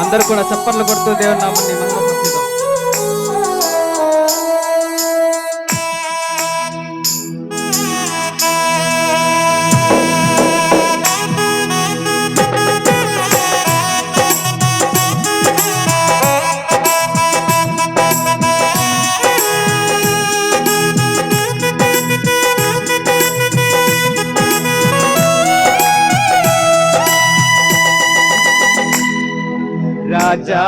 అందరూ కూడా చప్పట్లు కొడుతూ దేవుని నామాన్ని మహిమపరుద్దాం. రాజా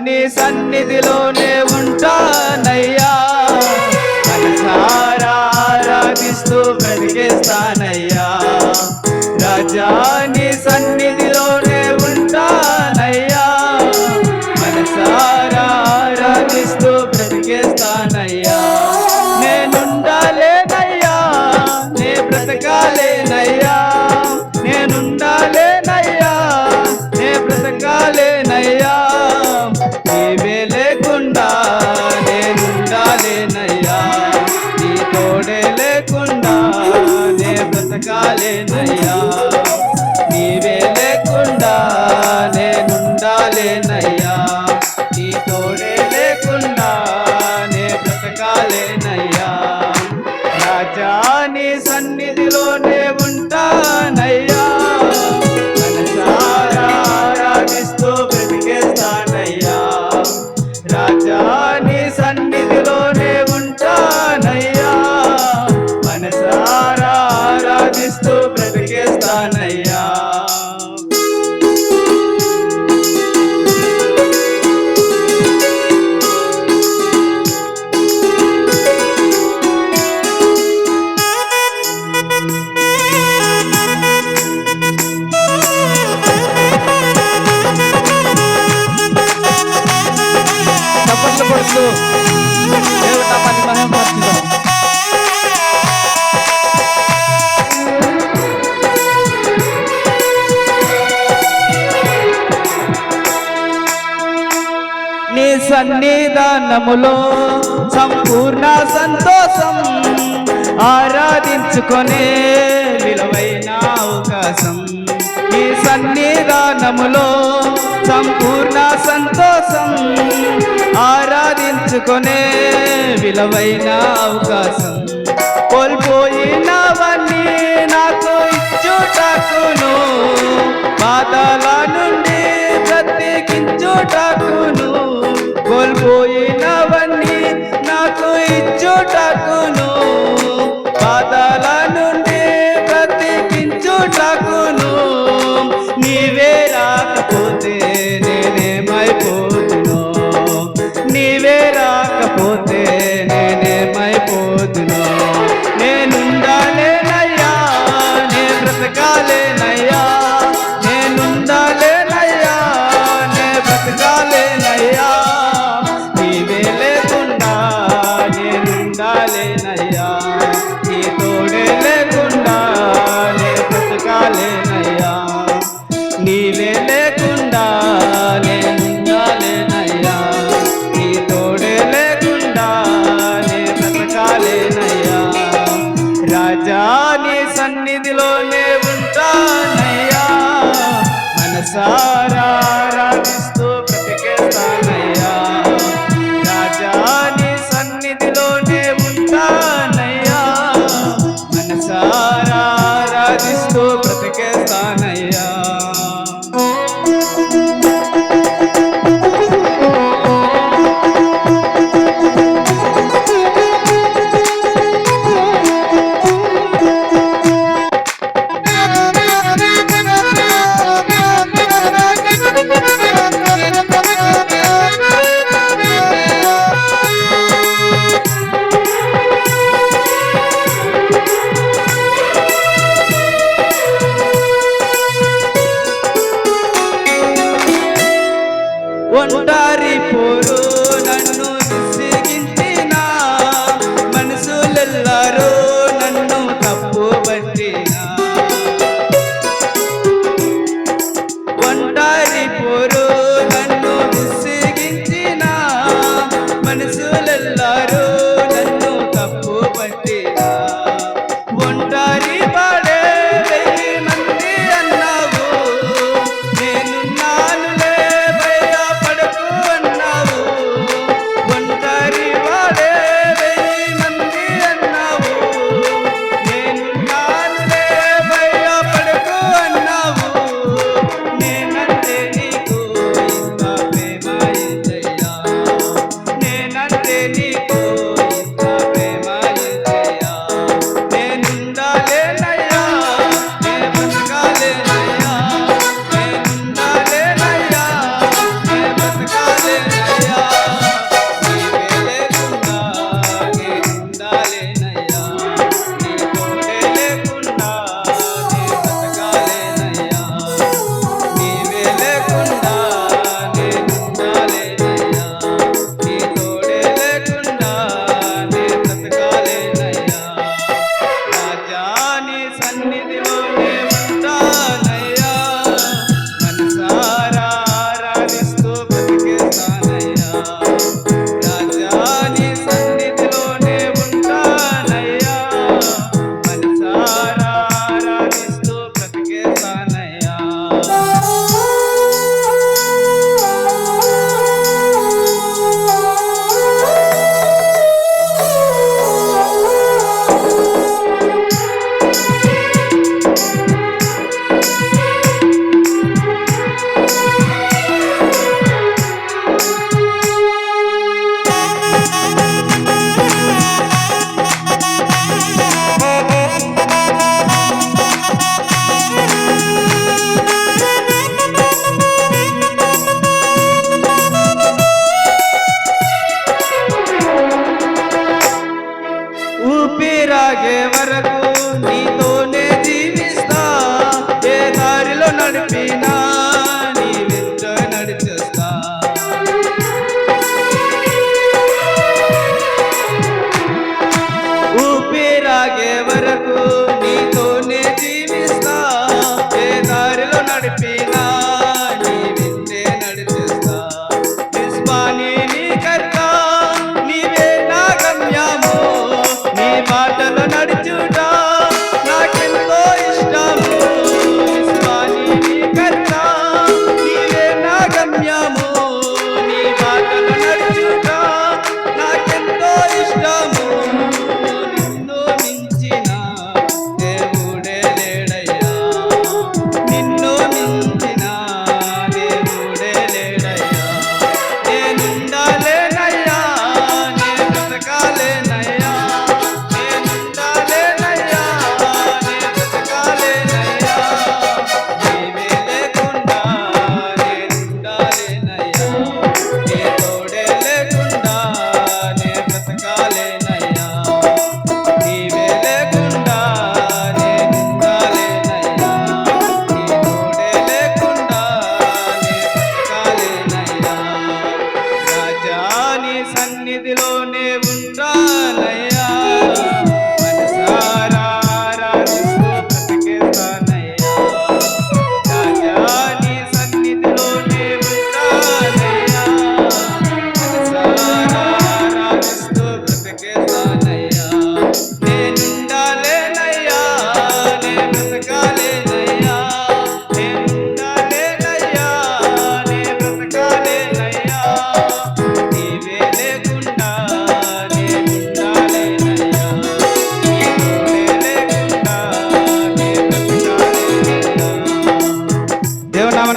నీ సన్నిధిలోనే ఉంటానయ్యా, మనసారా ఆరాధిస్తూ బ్రతికేస్తానయ్యా. రాజా నీ సన్నిధిలోనే ఉంటానయ్యా, మనసారా ఆరాధిస్తూ బ్రతికేస్తానయ్యా. నేనుండాలేనయ్యా, నే బ్రతకాలేనయ్యా, నేనుండాలేనయ్యా, నే బ్రతకాలేనయ్యా. నీవే లేకుండా నేనుండాలేనయ్యా, నీ తోడే లేకుండా నే బ్రతకాలేనయ్యా. నీవే లేకుండా నేనుండాలేనయ్యా, నీ తోడే లేకుండా నే బ్రతకాలేనయ్యా. రాజా నీ సన్నిధిలోనే ఉంటానయ్యా, మనసారా ఆరాధిస్తూ బ్రతికేస్తానయ్యా. రాజా నీ సన్నిధిలోనే ఉంటానయ్యా, మనసారా ఆరాధిస్తూ బ్రతికేస్తానయ్యా. చప్పట్లు కొడుతూ దేవుని నామాన్ని మహిమపరుద్దాం. నీ సన్నిధానములో సంపూర్ణ సంతోషం, ఆరాధించుకొనే విలువైన అవకాశం. నీ సన్నిధానములో సంపూర్ణ సంతోషం, ఆరాధించుకొనే విలువైన అవకాశం. కోల్పోయినవన్నీ నాకు ఇచ్చుటకును, బాధల నుండి బ్రతికించుటకును. కోల్పోయినవన్నీ నాకు ఇచ్చుటకును, బాధల నుండి బ్రతికించుటకును. నీవే రాకపోతే నేనేమైపోతును, నీవే రాకపోతే నేనేమైపోతును. నేనుండాలేనయ్యా, నే బ్రతకాలేనయ్యా, నేనుండాలేనయ్యా, నే బ్రతకాలేనయ్యా. నీవే లేకుండా నేనుండాలేనయ్యా, నీ తోడే లేకుండా నే బ్రతకాలేనయ్యా. నీవే లేకుండా నేనుండాలేనయ్యా, నీ తోడే లేకుండా నే బ్రతకాలేనయ్యా. రాజా నీ సన్నిధిలోనే ఉంటానయ్యా, మనసారా ఆరాధిస్తూ బ్రతికేస్తానయ్యా. రాజా నీ సన్నిధిలోనే ఉంటానయ్యా, మనసారా ఆరాధిస్తూ బ్రతికేస్తానయ్యా.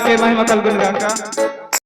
నామమునకే మహిమ కలుగును గాక.